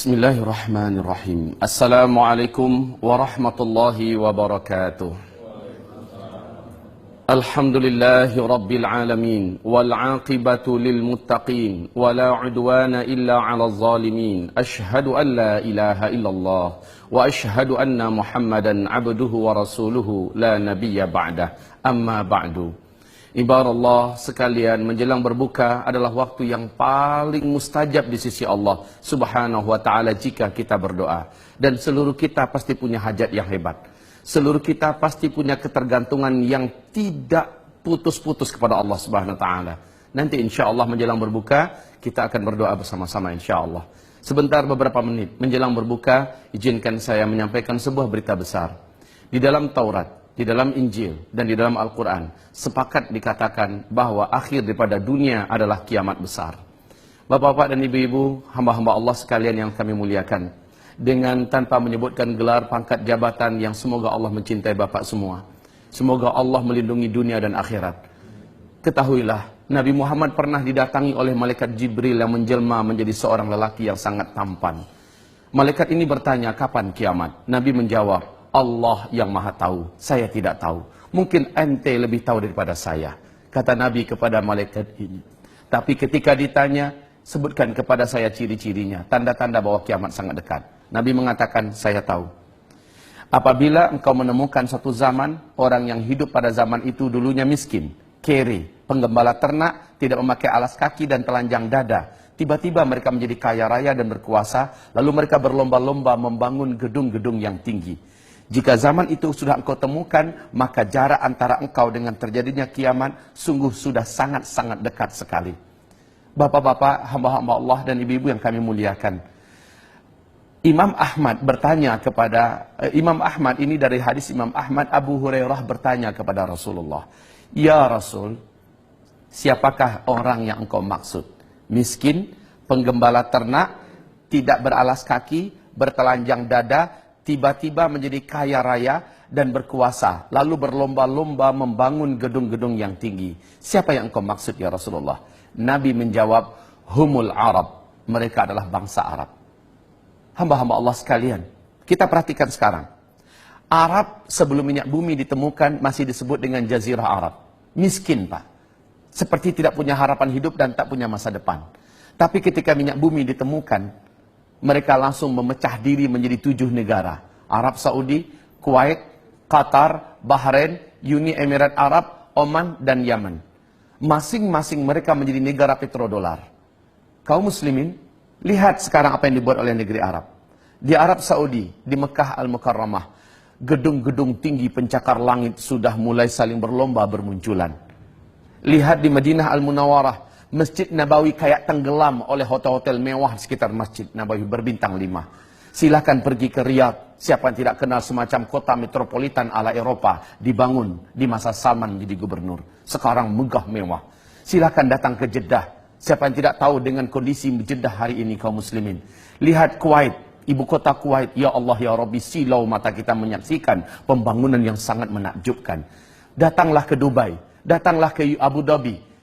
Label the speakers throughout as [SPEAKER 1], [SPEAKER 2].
[SPEAKER 1] Bismillahirrahmanirrahim. Assalamualaikum warahmatullahi wabarakatuh. Alhamdulillahi rabbil alamin wal aqibatu lil muttaqin wala udwana illa 'alal zalimin. Asyhadu an la ilaha illallah wa asyhadu anna Muhammadan 'abduhu wa rasuluhu la nabiyya ba'dah. Amma ba'du. Ibarat sekalian, menjelang berbuka adalah waktu yang paling mustajab di sisi Allah Subhanahu wa ta'ala jika kita berdoa. Dan seluruh kita pasti punya hajat yang hebat. Seluruh kita pasti punya ketergantungan yang tidak putus-putus kepada Allah Subhanahu wa ta'ala. Nanti insya Allah menjelang berbuka kita akan berdoa bersama-sama insya Allah. Sebentar beberapa menit menjelang berbuka, izinkan saya menyampaikan sebuah berita besar. Di dalam Taurat, di dalam Injil, dan di dalam Al-Quran sepakat dikatakan bahwa akhir daripada dunia adalah kiamat besar. Bapak-bapak dan ibu-ibu, hamba-hamba Allah sekalian yang kami muliakan, dengan tanpa menyebutkan gelar pangkat jabatan yang semoga Allah mencintai bapak semua, semoga Allah melindungi dunia dan akhirat. Ketahuilah, Nabi Muhammad pernah didatangi oleh malaikat Jibril yang menjelma menjadi seorang lelaki yang sangat tampan. Malaikat ini bertanya, kapan kiamat? Nabi menjawab, Allah yang maha tahu, saya tidak tahu. Mungkin ente lebih tahu daripada saya, kata Nabi kepada malaikat ini. Tapi ketika ditanya, sebutkan kepada saya ciri-cirinya, tanda-tanda bahwa kiamat sangat dekat. Nabi mengatakan, saya tahu. Apabila engkau menemukan suatu zaman, orang yang hidup pada zaman itu dulunya miskin, kere, penggembala ternak, tidak memakai alas kaki dan telanjang dada. Tiba-tiba mereka menjadi kaya raya dan berkuasa, lalu mereka berlomba-lomba membangun gedung-gedung yang tinggi. Jika zaman itu sudah engkau temukan, maka jarak antara engkau dengan terjadinya kiamat sungguh sudah sangat-sangat dekat sekali. Bapak-bapak, hamba-hamba Allah dan ibu-ibu yang kami muliakan, Imam Ahmad bertanya kepada Imam Ahmad, ini dari hadis Imam Ahmad, Abu Hurairah bertanya kepada Rasulullah, ya Rasul, siapakah orang yang engkau maksud? Miskin, penggembala ternak, tidak beralas kaki, bertelanjang dada, tiba-tiba menjadi kaya raya dan berkuasa, lalu berlomba-lomba membangun gedung-gedung yang tinggi. Siapa yang engkau maksud ya Rasulullah? Nabi menjawab, humul Arab, mereka adalah bangsa Arab. Hamba-hamba Allah sekalian, kita perhatikan sekarang. Arab sebelum minyak bumi ditemukan masih disebut dengan Jazirah Arab. Miskin Pak, seperti tidak punya harapan hidup dan tak punya masa depan. Tapi ketika minyak bumi ditemukan, mereka langsung memecah diri menjadi 7 negara. Arab Saudi, Kuwait, Qatar, Bahrain, Uni Emirat Arab, Oman, dan Yaman. Masing-masing mereka menjadi negara petrodolar. Kaum muslimin, lihat sekarang apa yang dibuat oleh negeri Arab. Di Arab Saudi, di Mekah Al-Mukarramah, gedung-gedung tinggi pencakar langit sudah mulai saling berlomba bermunculan. Lihat di Madinah Al-Munawwarah, Masjid Nabawi kayak tenggelam oleh hotel-hotel mewah di sekitar Masjid Nabawi berbintang 5. Silahkan pergi ke Riyadh. Siapa yang tidak kenal semacam kota metropolitan ala Eropa dibangun di masa Salman menjadi gubernur. Sekarang megah mewah. Silahkan datang ke Jeddah. Siapa yang tidak tahu dengan kondisi Jeddah hari ini kaum muslimin. Lihat Kuwait, ibu kota Kuwait. Ya Allah ya Rabbi, silau mata kita menyaksikan pembangunan yang sangat menakjubkan. Datanglah ke Dubai, datanglah ke Abu Dhabi.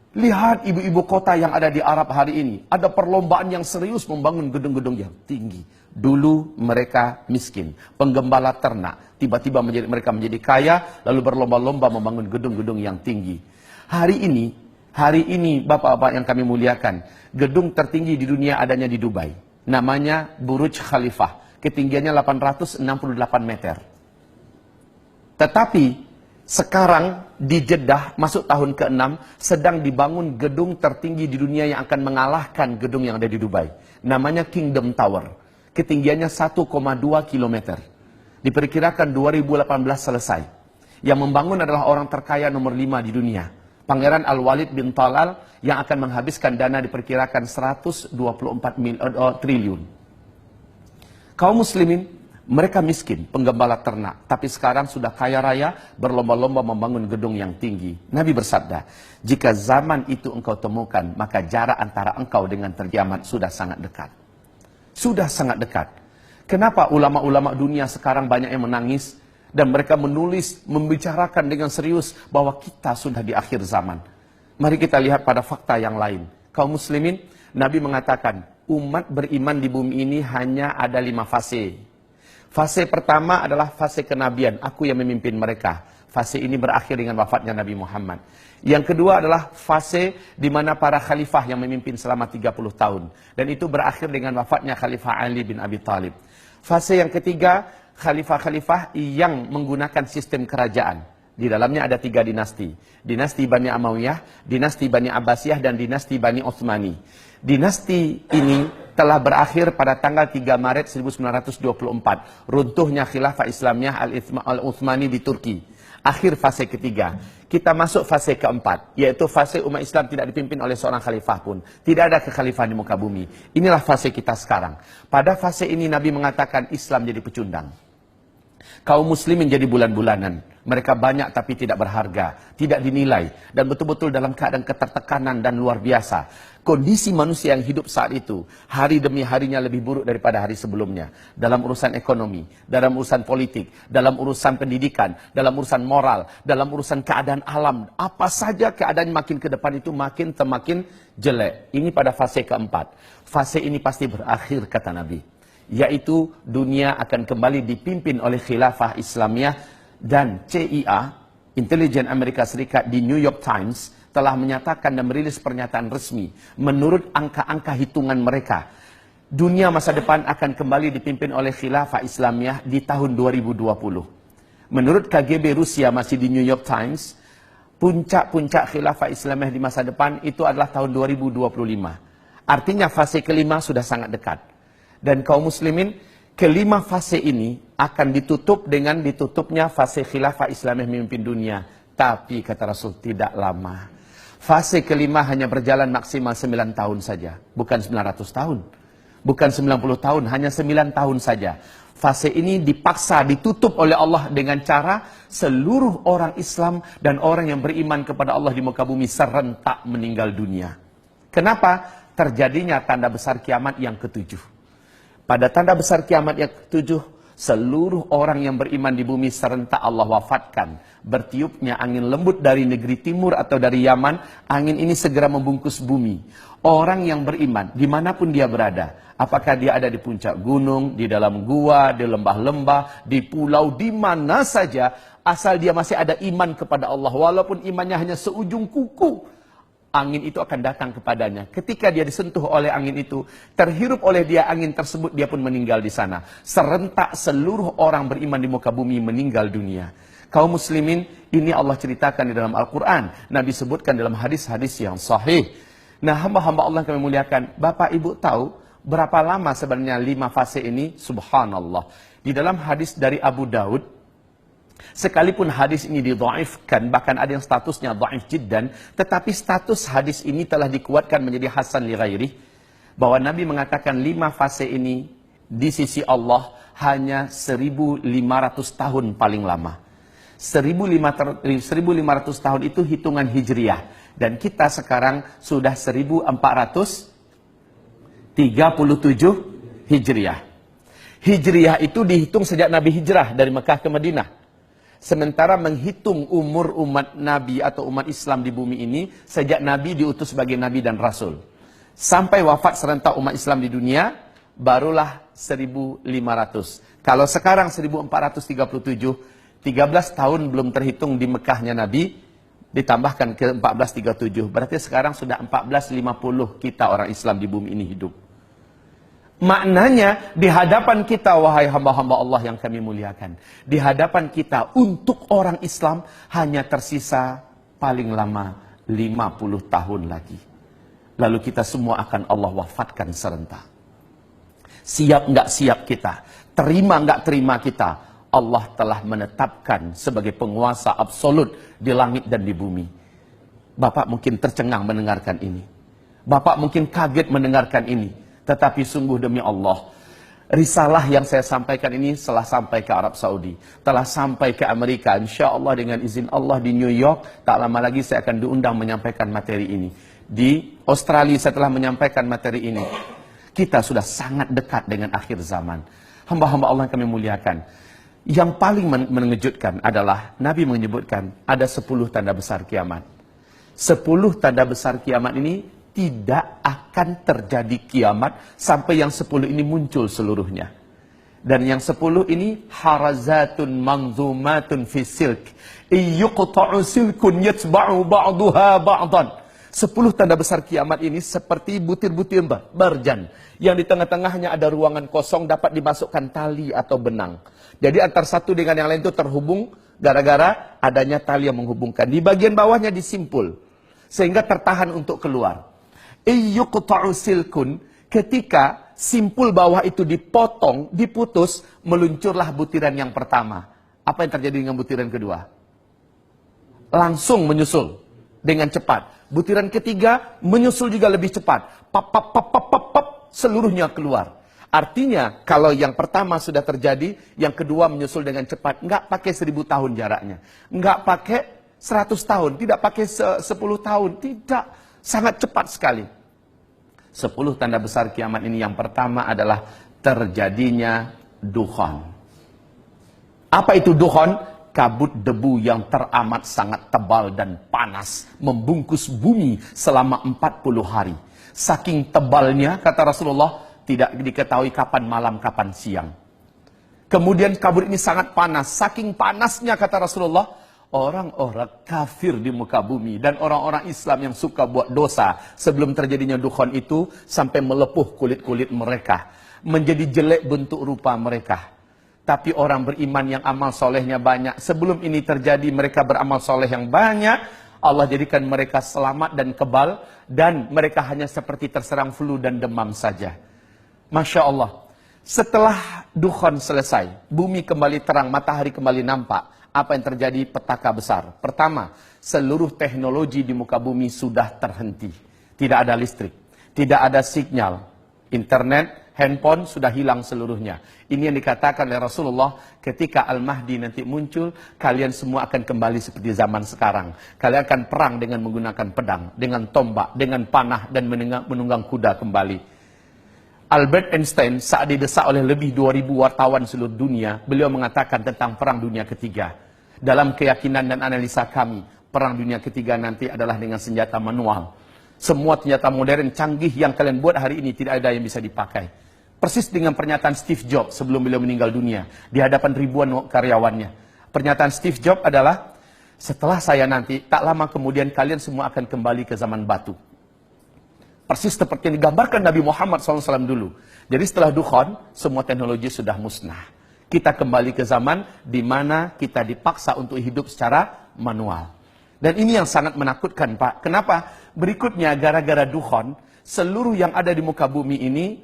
[SPEAKER 1] Lihat ibu-ibu kota yang ada di Arab hari ini. Ada perlombaan yang serius membangun gedung-gedung yang tinggi. Dulu mereka miskin, penggembala ternak. Tiba-tiba mereka menjadi kaya, lalu berlomba-lomba membangun gedung-gedung yang tinggi. Hari ini bapak-bapak yang kami muliakan, gedung tertinggi di dunia adanya di Dubai. Namanya Burj Khalifah. Ketinggiannya 868 meter. Tetapi sekarang di Jeddah masuk tahun ke-6 sedang dibangun gedung tertinggi di dunia yang akan mengalahkan gedung yang ada di Dubai. Namanya Kingdom Tower. Ketinggiannya 1,2 km. Diperkirakan 2018 selesai. Yang membangun adalah orang terkaya nomor 5 di dunia. Pangeran Al-Walid bin Talal yang akan menghabiskan dana diperkirakan 124 triliun. Kaum muslimin, mereka miskin, penggembala ternak, tapi sekarang sudah kaya raya, berlomba-lomba membangun gedung yang tinggi. Nabi bersabda, jika zaman itu engkau temukan, maka jarak antara engkau dengan kiamat sudah sangat dekat. Sudah sangat dekat. Kenapa ulama-ulama dunia sekarang banyak yang menangis, dan mereka menulis, membicarakan dengan serius bahwa kita sudah di akhir zaman. Mari kita lihat pada fakta yang lain. Kaum muslimin, Nabi mengatakan, umat beriman di bumi ini hanya ada 5 fase. Fase pertama adalah fase kenabian, aku yang memimpin mereka. Fase ini berakhir dengan wafatnya Nabi Muhammad. Yang kedua adalah fase di mana para khalifah yang memimpin selama 30 tahun. Dan itu berakhir dengan wafatnya Khalifah Ali bin Abi Thalib. Fase yang ketiga, khalifah-khalifah yang menggunakan sistem kerajaan. Di dalamnya ada 3 dinasti. Dinasti Bani Umayyah, dinasti Bani Abbasiyah, dan dinasti Bani Utsmani. Dinasti ini telah berakhir pada tanggal 3 Maret 1924. Runtuhnya khilafah Islamiyah Al-Utsmani di Turki. Akhir fase ketiga. Kita masuk fase keempat, yaitu fase umat Islam tidak dipimpin oleh seorang khalifah pun. Tidak ada kekhalifahan di muka bumi. Inilah fase kita sekarang. Pada fase ini Nabi mengatakan Islam jadi pecundang. Kaum muslimin jadi bulan-bulanan. Mereka banyak tapi tidak berharga, tidak dinilai, dan betul-betul dalam keadaan ketertekanan dan luar biasa. Kondisi manusia yang hidup saat itu, hari demi harinya lebih buruk daripada hari sebelumnya. Dalam urusan ekonomi, dalam urusan politik, dalam urusan pendidikan, dalam urusan moral, dalam urusan keadaan alam. Apa saja keadaan makin ke depan itu makin jelek. Ini pada fase keempat. Fase ini pasti berakhir, kata Nabi. Yaitu dunia akan kembali dipimpin oleh khilafah Islamiyah. Dan CIA, Intelijen Amerika Serikat, di New York Times telah menyatakan dan merilis pernyataan resmi. Menurut angka-angka hitungan mereka, dunia masa depan akan kembali dipimpin oleh khilafah Islamiyah di tahun 2020. Menurut KGB Rusia, masih di New York Times, puncak-puncak khilafah Islamiyah di masa depan itu adalah tahun 2025. Artinya fase kelima sudah sangat dekat. Dan kaum muslimin, kelima fase ini akan ditutup dengan ditutupnya fase khilafah Islamiyah memimpin dunia. Tapi kata Rasul, tidak lama. Fase kelima hanya berjalan maksimal 9 tahun saja. Bukan 900 tahun. Bukan 90 tahun, hanya 9 tahun saja. Fase ini dipaksa ditutup oleh Allah dengan cara seluruh orang Islam dan orang yang beriman kepada Allah di muka bumi serentak meninggal dunia. Kenapa? Terjadinya tanda besar kiamat yang ketujuh. Pada tanda besar kiamat yang ketujuh, seluruh orang yang beriman di bumi serentak Allah wafatkan. Bertiupnya angin lembut dari negeri timur atau dari Yaman, angin ini segera membungkus bumi. Orang yang beriman, dimanapun dia berada, apakah dia ada di puncak gunung, di dalam gua, di lembah-lembah, di pulau, di mana saja, asal dia masih ada iman kepada Allah, walaupun imannya hanya seujung kuku, angin itu akan datang kepadanya. Ketika dia disentuh oleh angin itu, terhirup oleh dia angin tersebut, dia pun meninggal di sana. Serentak seluruh orang beriman di muka bumi meninggal dunia. Kaum muslimin, ini Allah ceritakan di dalam Al-Quran. Nabi sebutkan dalam hadis-hadis yang sahih. Nah, hamba-hamba Allah yang kami muliakan, Bapak Ibu tahu berapa lama sebenarnya 5 fase ini? Subhanallah. Di dalam hadis dari Abu Daud, sekalipun hadis ini didhaifkan, bahkan ada yang statusnya dhaif jiddan, tetapi status hadis ini telah dikuatkan menjadi hasan li ghairi, bahwa Nabi mengatakan 5 fase ini di sisi Allah hanya 1.500 tahun paling lama. 1.500 tahun itu hitungan hijriah, dan kita sekarang sudah 1437 hijriah. Hijriah itu dihitung sejak Nabi hijrah dari Mekah ke Madinah. Sementara menghitung umur umat Nabi atau umat Islam di bumi ini sejak Nabi diutus sebagai Nabi dan Rasul. Sampai wafat serentak umat Islam di dunia, barulah 1.500. Kalau sekarang 1437, 13 tahun belum terhitung di Mekahnya Nabi, ditambahkan ke 1437. Berarti sekarang sudah 1450 kita orang Islam di bumi ini hidup. Maknanya, di hadapan kita, wahai hamba-hamba Allah yang kami muliakan, di hadapan kita untuk orang Islam hanya tersisa paling lama 50 tahun lagi. Lalu kita semua akan Allah wafatkan serentak. Siap nggak siap kita, terima nggak terima kita, Allah telah menetapkan sebagai penguasa absolut di langit dan di bumi. Bapak mungkin tercengang mendengarkan ini. Bapak mungkin kaget mendengarkan ini. Tetapi sungguh demi Allah, risalah yang saya sampaikan ini telah sampai ke Arab Saudi, telah sampai ke Amerika. Insya Allah dengan izin Allah di New York, tak lama lagi saya akan diundang menyampaikan materi ini. Di Australia saya telah menyampaikan materi ini. Kita sudah sangat dekat dengan akhir zaman. Hamba-hamba Allah yang kami muliakan. Yang paling mengejutkan adalah Nabi menyebutkan ada 10 tanda besar kiamat. 10 tanda besar kiamat ini tidak akan terjadi kiamat sampai yang 10 ini muncul seluruhnya. Dan yang 10 ini harazatun manzumatun fi silk. Iyuqta'u silkun yatba'u ba'duha ba'dan. 10 tanda besar kiamat ini seperti butir-butir berjan. Yang di tengah-tengahnya ada ruangan kosong dapat dimasukkan tali atau benang. Jadi antar satu dengan yang lain itu terhubung gara-gara adanya tali yang menghubungkan. Di bagian bawahnya disimpul. Sehingga tertahan untuk keluar. Iyuqta'u silkun. Ketika simpul bawah itu dipotong, diputus, meluncurlah butiran yang pertama. Apa yang terjadi dengan butiran kedua? Langsung menyusul dengan cepat. Butiran ketiga menyusul juga lebih cepat. Pap, pap, pap, pap, pap, pap, seluruhnya keluar. Artinya, kalau yang pertama sudah terjadi, yang kedua menyusul dengan cepat. Nggak pakai 1000 tahun jaraknya. Nggak pakai 100 tahun. Tidak pakai 10 tahun. Tidak. Sangat cepat sekali. 10 tanda besar kiamat ini yang pertama adalah terjadinya dukhon. Apa itu dukhon? Kabut debu yang teramat sangat tebal dan panas membungkus bumi selama 40 hari. Saking tebalnya, kata Rasulullah, tidak diketahui kapan malam, kapan siang. Kemudian kabut ini sangat panas. Saking panasnya, kata Rasulullah, orang-orang kafir di muka bumi dan orang-orang Islam yang suka buat dosa sebelum terjadinya dukhon itu sampai melepuh kulit-kulit mereka, menjadi jelek bentuk rupa mereka. Tapi orang beriman yang amal solehnya banyak, sebelum ini terjadi mereka beramal soleh yang banyak, Allah jadikan mereka selamat dan kebal, dan mereka hanya seperti terserang flu dan demam saja. Masya Allah. Setelah dukhon selesai, bumi kembali terang, matahari kembali nampak. Apa yang terjadi? Petaka besar. Pertama, seluruh teknologi di muka bumi sudah terhenti. Tidak ada listrik, tidak ada sinyal, internet, handphone sudah hilang seluruhnya. Ini yang dikatakan oleh Rasulullah, ketika Al-Mahdi nanti muncul, kalian semua akan kembali seperti zaman sekarang. Kalian akan perang dengan menggunakan pedang, dengan tombak, dengan panah, dan menunggang kuda kembali. Albert Einstein saat didesak oleh lebih 2000 wartawan seluruh dunia, beliau mengatakan tentang perang dunia ketiga. Dalam keyakinan dan analisa kami, perang dunia ketiga nanti adalah dengan senjata manual. Semua senjata modern canggih yang kalian buat hari ini tidak ada yang bisa dipakai. Persis dengan pernyataan Steve Jobs sebelum beliau meninggal dunia di hadapan ribuan karyawannya. Pernyataan Steve Jobs adalah, setelah saya nanti, tak lama kemudian kalian semua akan kembali ke zaman batu. Persis seperti yang digambarkan Nabi Muhammad SAW dulu. Jadi setelah dukhon, semua teknologi sudah musnah. Kita kembali ke zaman di mana kita dipaksa untuk hidup secara manual. Dan ini yang sangat menakutkan, Pak. Kenapa? Berikutnya, gara-gara dukhon, seluruh yang ada di muka bumi ini,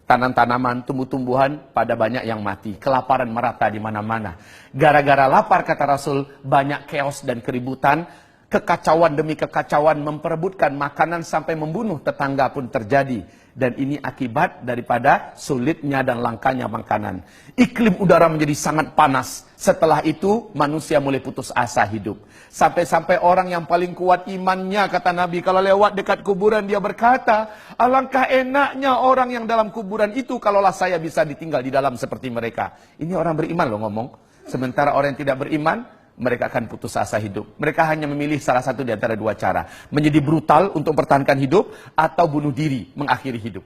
[SPEAKER 1] tanam-tanaman, tumbuh-tumbuhan, pada banyak yang mati. Kelaparan merata di mana-mana. Gara-gara lapar, kata Rasul, banyak chaos dan keributan. Kekacauan demi kekacauan, memperebutkan makanan sampai membunuh tetangga pun terjadi. Dan ini akibat daripada sulitnya dan langkanya makanan. Iklim udara menjadi sangat panas. Setelah itu manusia mulai putus asa hidup. Sampai-sampai orang yang paling kuat imannya, kata Nabi, kalau lewat dekat kuburan dia berkata, alangkah enaknya orang yang dalam kuburan itu kalaulah saya bisa ditinggal di dalam seperti mereka. Ini orang beriman loh ngomong. Sementara orang yang tidak beriman, mereka akan putus asa hidup. Mereka hanya memilih salah satu di antara dua cara. Menjadi brutal untuk mempertahankan hidup, atau bunuh diri, mengakhiri hidup.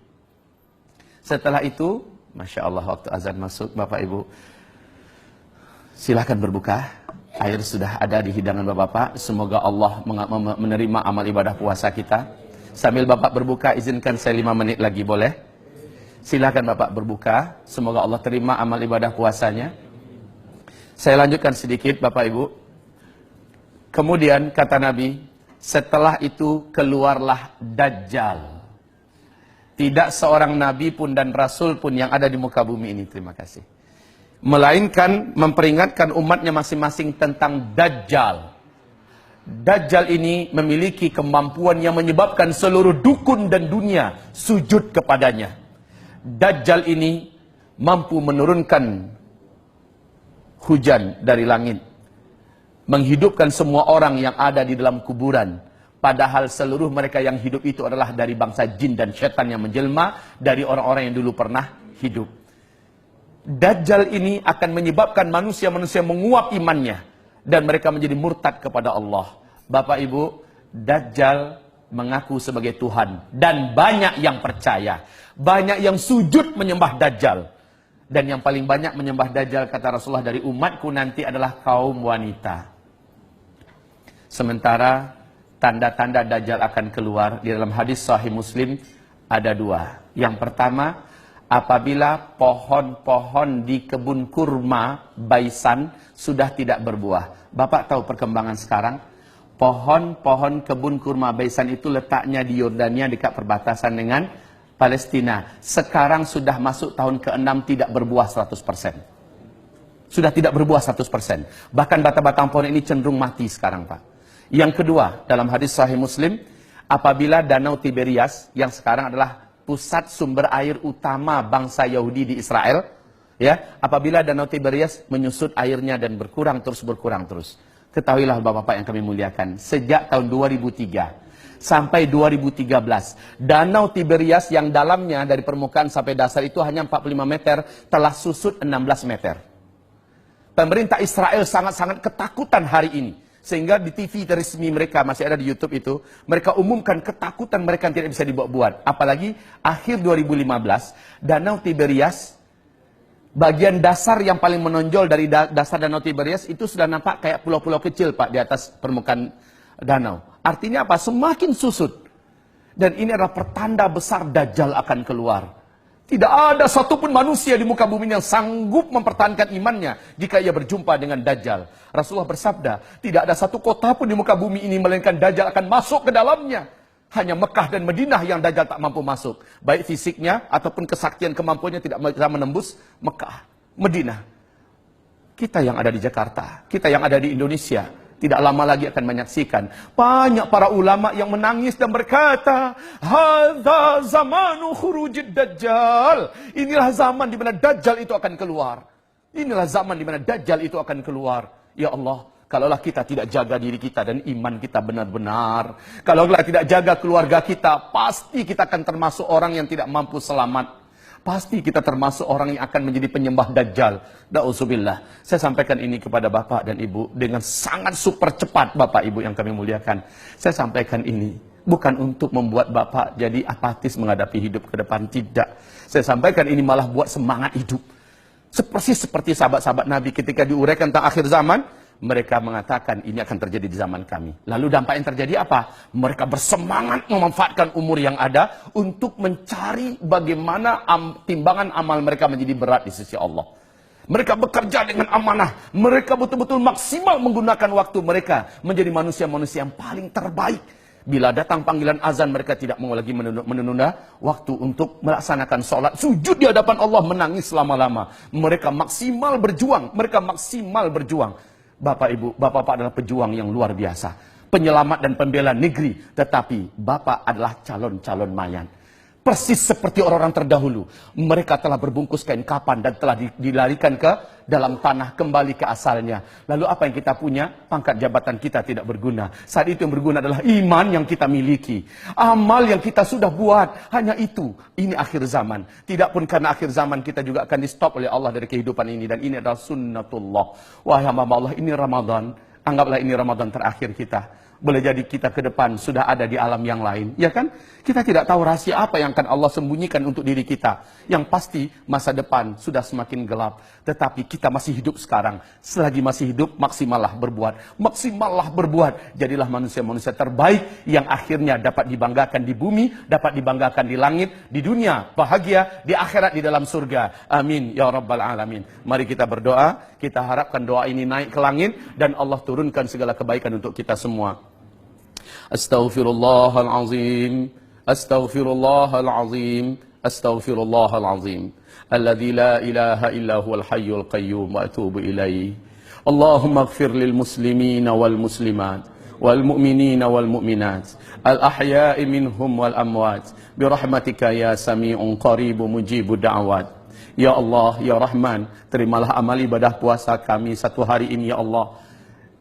[SPEAKER 1] Setelah itu, Masya Allah, waktu azan masuk, Bapak Ibu, silahkan berbuka. Air sudah ada di hidangan Bapak-Bapak. Semoga Allah menerima amal ibadah puasa kita. Sambil Bapak berbuka, izinkan saya 5 menit lagi, boleh? Silahkan Bapak berbuka. Semoga Allah terima amal ibadah puasanya. Saya lanjutkan sedikit, Bapak Ibu. Kemudian kata Nabi, setelah itu keluarlah Dajjal. Tidak seorang Nabi pun dan Rasul pun yang ada di muka bumi ini, terima kasih, melainkan memperingatkan umatnya masing-masing tentang Dajjal. Dajjal ini memiliki kemampuan yang menyebabkan seluruh dukun dan dunia sujud kepadanya. Dajjal ini mampu menurunkan hujan dari langit, menghidupkan semua orang yang ada di dalam kuburan, padahal seluruh mereka yang hidup itu adalah dari bangsa jin dan setan yang menjelma dari orang-orang yang dulu pernah hidup. Dajjal ini akan menyebabkan manusia-manusia menguap imannya dan mereka menjadi murtad kepada Allah. Bapak Ibu, Dajjal mengaku sebagai Tuhan. Dan banyak yang percaya. Banyak yang sujud menyembah Dajjal. Dan yang paling banyak menyembah Dajjal, kata Rasulullah, dari umatku nanti adalah kaum wanita. Sementara tanda-tanda Dajjal akan keluar di dalam hadis Sahih Muslim ada dua. Yang pertama, apabila pohon-pohon di kebun kurma Baisan sudah tidak berbuah. Bapak tahu perkembangan sekarang? Pohon-pohon kebun kurma Baisan itu letaknya di Yordania dekat perbatasan dengan Palestina. Sekarang sudah masuk tahun ke-6 tidak berbuah 100%. Sudah tidak berbuah 100%. Bahkan batang-batang pohon ini cenderung mati sekarang, Pak. Yang kedua, dalam hadis Sahih Muslim, apabila Danau Tiberias yang sekarang adalah pusat sumber air utama bangsa Yahudi di Israel, ya, apabila Danau Tiberias menyusut airnya dan berkurang terus. Ketahuilah Bapak-bapak yang kami muliakan, sejak tahun 2003 sampai 2013, Danau Tiberias yang dalamnya dari permukaan sampai dasar itu hanya 45 meter, telah susut 16 meter. Pemerintah Israel sangat-sangat ketakutan hari ini. Sehingga di TV resmi mereka, masih ada di YouTube itu, mereka umumkan ketakutan mereka yang tidak bisa dibuat-buat. Apalagi akhir 2015, Danau Tiberias, bagian dasar yang paling menonjol dari dasar Danau Tiberias itu sudah nampak kayak pulau-pulau kecil, Pak, di atas permukaan danau. Artinya apa? Semakin susut. Dan ini adalah pertanda besar Dajjal akan keluar. Tidak ada satupun manusia di muka bumi yang sanggup mempertahankan imannya jika ia berjumpa dengan Dajjal. Rasulullah bersabda, tidak ada satu kota pun di muka bumi ini melainkan Dajjal akan masuk ke dalamnya. Hanya Mekah dan Madinah yang Dajjal tak mampu masuk. Baik fisiknya ataupun kesaktian kemampuannya tidak bisa menembus Mekah, Madinah. Kita yang ada di Jakarta, kita yang ada di Indonesia, tidak lama lagi akan menyaksikan banyak para ulama yang menangis dan berkata, hadza zamanu khurujid Dajjal. Inilah zaman di mana Dajjal itu akan keluar. Inilah zaman di mana Dajjal itu akan keluar. Ya Allah, kalaulah kita tidak jaga diri kita dan iman kita benar-benar, kalaulah tidak jaga keluarga kita, pasti kita akan termasuk orang yang tidak mampu selamat. Pasti kita termasuk orang yang akan menjadi penyembah Dajjal. Na'udzubillah. Saya sampaikan ini kepada Bapak dan Ibu dengan sangat super cepat, Bapak Ibu yang kami muliakan. Saya sampaikan ini bukan untuk membuat Bapak jadi apatis menghadapi hidup ke depan, tidak. Saya sampaikan ini malah buat semangat hidup. Seperti sahabat-sahabat Nabi ketika diuraikan tentang akhir zaman, mereka mengatakan ini akan terjadi di zaman kami. Lalu dampak yang terjadi apa? Mereka bersemangat memanfaatkan umur yang ada untuk mencari bagaimana timbangan amal mereka menjadi berat di sisi Allah. Mereka bekerja dengan amanah. Mereka betul-betul maksimal menggunakan waktu mereka menjadi manusia-manusia yang paling terbaik. Bila datang panggilan azan, mereka tidak mau lagi menunda waktu untuk melaksanakan sholat. Sujud di hadapan Allah, menangis lama-lama. Mereka maksimal berjuang. Bapak Ibu, Bapak-Bapak adalah pejuang yang luar biasa. Penyelamat dan pembela negeri. Tetapi Bapak adalah calon-calon mayat. Persis seperti orang-orang terdahulu. Mereka telah berbungkus kain kapan dan telah dilarikan ke dalam tanah, kembali ke asalnya. Lalu apa yang kita punya? Pangkat jabatan kita tidak berguna. Saat itu yang berguna adalah iman yang kita miliki. Amal yang kita sudah buat. Hanya itu. Ini akhir zaman. Tidak pun karena akhir zaman kita juga akan di stop oleh Allah dari kehidupan ini. Dan ini adalah sunnatullah. Wahai hamba Allah, ini Ramadan. Anggaplah ini Ramadan terakhir kita. Boleh jadi kita ke depan sudah ada di alam yang lain. Ya kan? Kita tidak tahu rahasia apa yang akan Allah sembunyikan untuk diri kita. Yang pasti masa depan sudah semakin gelap. Tetapi kita masih hidup sekarang. Selagi masih hidup, maksimallah berbuat. Maksimallah berbuat. Jadilah manusia-manusia terbaik yang akhirnya dapat dibanggakan di bumi, dapat dibanggakan di langit, di dunia, bahagia, di akhirat, di dalam surga. Amin. Ya Rabbal Alamin. Mari kita berdoa. Kita harapkan doa ini naik ke langit dan Allah turunkan segala kebaikan untuk kita semua. Astaghfirullahalazim. Astaghfirullahalazim. Astaghfirullahalazim. Alladzi la ilaha illa huwal hayyul qayyum wa atubu ilaih. Allahumma ighfir lil muslimina wal muslimat wal mu'minina wal mu'minat al ahya'i minhum wal amwat bi rahmatika ya sami'un qaribun mujibud da'awat. Ya Allah, Ya Rahman, terimalah amal ibadah puasa kami satu hari ini, Ya Allah.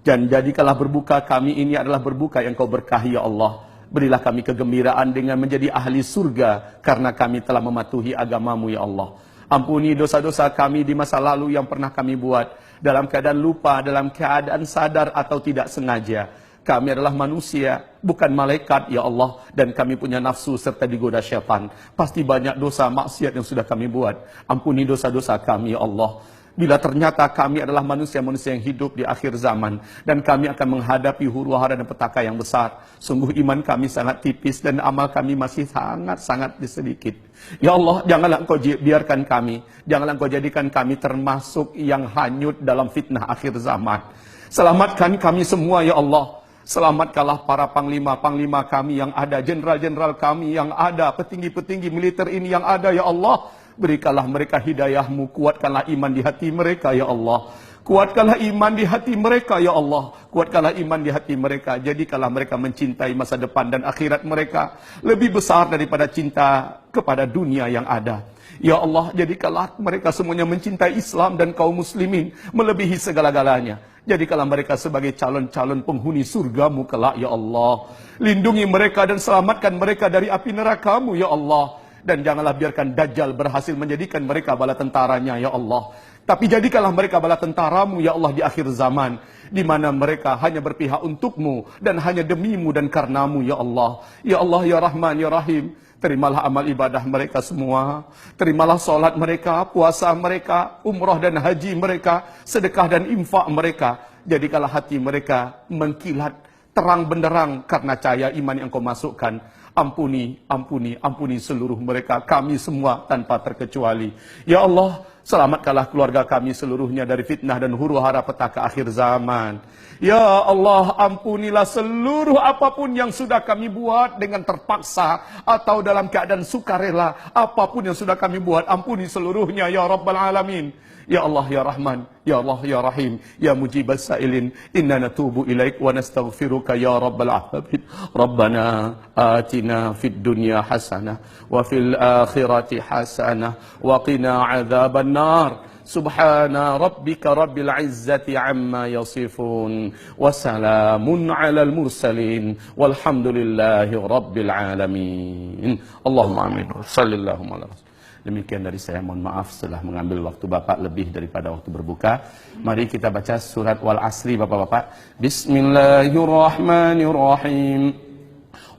[SPEAKER 1] Dan jadikanlah berbuka kami ini adalah berbuka yang Kau berkahi, Ya Allah. Berilah kami kegembiraan dengan menjadi ahli surga karena kami telah mematuhi agama-Mu, Ya Allah. Ampuni dosa-dosa kami di masa lalu yang pernah kami buat dalam keadaan lupa, dalam keadaan sadar atau tidak sengaja. Kami adalah manusia, bukan malaikat, ya Allah. Dan kami punya nafsu serta digoda syaitan. Pasti banyak dosa maksiat yang sudah kami buat. Ampuni dosa-dosa kami, ya Allah. Bila ternyata kami adalah manusia-manusia yang hidup di akhir zaman, dan kami akan menghadapi huru-hara dan petaka yang besar, sungguh iman kami sangat tipis dan amal kami masih sangat-sangat sedikit. Ya Allah, janganlah Engkau biarkan kami, janganlah Engkau jadikan kami termasuk yang hanyut dalam fitnah akhir zaman. Selamatkan kami semua, ya Allah. Selamatkanlah para panglima-panglima kami yang ada, jenderal-jenderal kami yang ada, petinggi-petinggi militer ini yang ada, ya Allah. Berikanlah mereka hidayah-Mu, kuatkanlah iman di hati mereka, ya Allah. Kuatkanlah iman di hati mereka, ya Allah. Kuatkanlah iman di hati mereka. Jadikanlah mereka mencintai masa depan dan akhirat mereka lebih besar daripada cinta kepada dunia yang ada. Ya Allah, jadikanlah mereka semuanya mencintai Islam dan kaum muslimin melebihi segala-galanya. Jadikanlah mereka sebagai calon-calon penghuni surga-Mu kelak, ya Allah. Lindungi mereka dan selamatkan mereka dari api neraka-Mu, ya Allah. Dan janganlah biarkan Dajjal berhasil menjadikan mereka bala tentaranya, ya Allah. Tapi jadikanlah mereka bala tentara-Mu, ya Allah, di akhir zaman, di mana mereka hanya berpihak untuk-Mu dan hanya demi-Mu dan karena-Mu, ya Allah. Ya Allah, ya Rahman, ya Rahim. Terimalah amal ibadah mereka semua. Terimalah solat mereka, puasa mereka, umrah dan haji mereka, sedekah dan infak mereka. Jadikanlah hati mereka mengkilat terang benderang karena cahaya iman yang Kau masukkan. Ampuni, ampuni, ampuni seluruh mereka, kami semua tanpa terkecuali. Ya Allah, selamatkanlah keluarga kami seluruhnya dari fitnah dan huru-hara petaka akhir zaman. Ya Allah, ampunilah seluruh apapun yang sudah kami buat dengan terpaksa atau dalam keadaan sukarela. Apapun yang sudah kami buat, ampuni seluruhnya, ya Rabbal Alamin. Ya Allah, ya Rahman, ya Allah, ya Rahim, ya Mujibas Sa'ilin, inna natubu ilaik wa nastaghfiruka ya Rabbal Alamin. Rabbana atina fid dunya hasanah wa fil akhirati hasanah wa qina adzaban nar. Subhana rabbika rabbil izzati amma yasifun wa salamun alal mursalin walhamdulillahi rabbil alamin. Allahumma amin. Sallallahu alaihi wasallam. Demikian dari saya, mohon maaf setelah mengambil waktu Bapak lebih daripada waktu berbuka. Mari kita baca surat Wal Asri, Bapak-bapak. Bismillahirrahmanirrahim.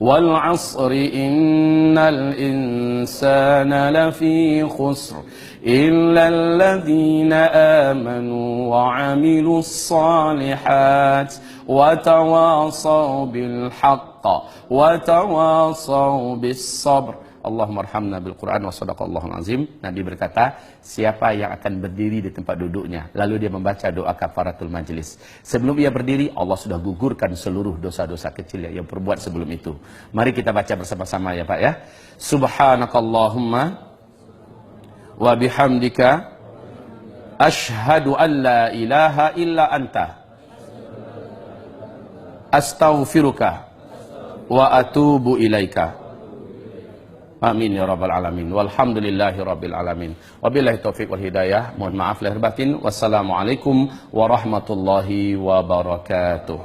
[SPEAKER 1] Wal asri innal insana lafi khusr illa alladhina amanu wa 'amilus salihat wa tawasaw bil haqq wa tawasaw bis sabr. Allahumma arhamna bil Quran wa sadaqallahul azim. Nabi berkata, siapa yang akan berdiri di tempat duduknya lalu dia membaca doa kafaratul majlis, sebelum ia berdiri Allah sudah gugurkan seluruh dosa-dosa kecil yang perbuat sebelum itu. Mari kita baca bersama-sama, ya Pak, ya. Subhanakallahumma wa bihamdika asyhadu an la ilaha illa anta astaghfiruka wa atubu ilaika. Amin ya rabbal alamin. Walhamdulillahi rabbil alamin. Wabillahi taufiq wal hidayah. Mohon maaf lahir batin. Wassalamualaikum warahmatullahi wabarakatuh.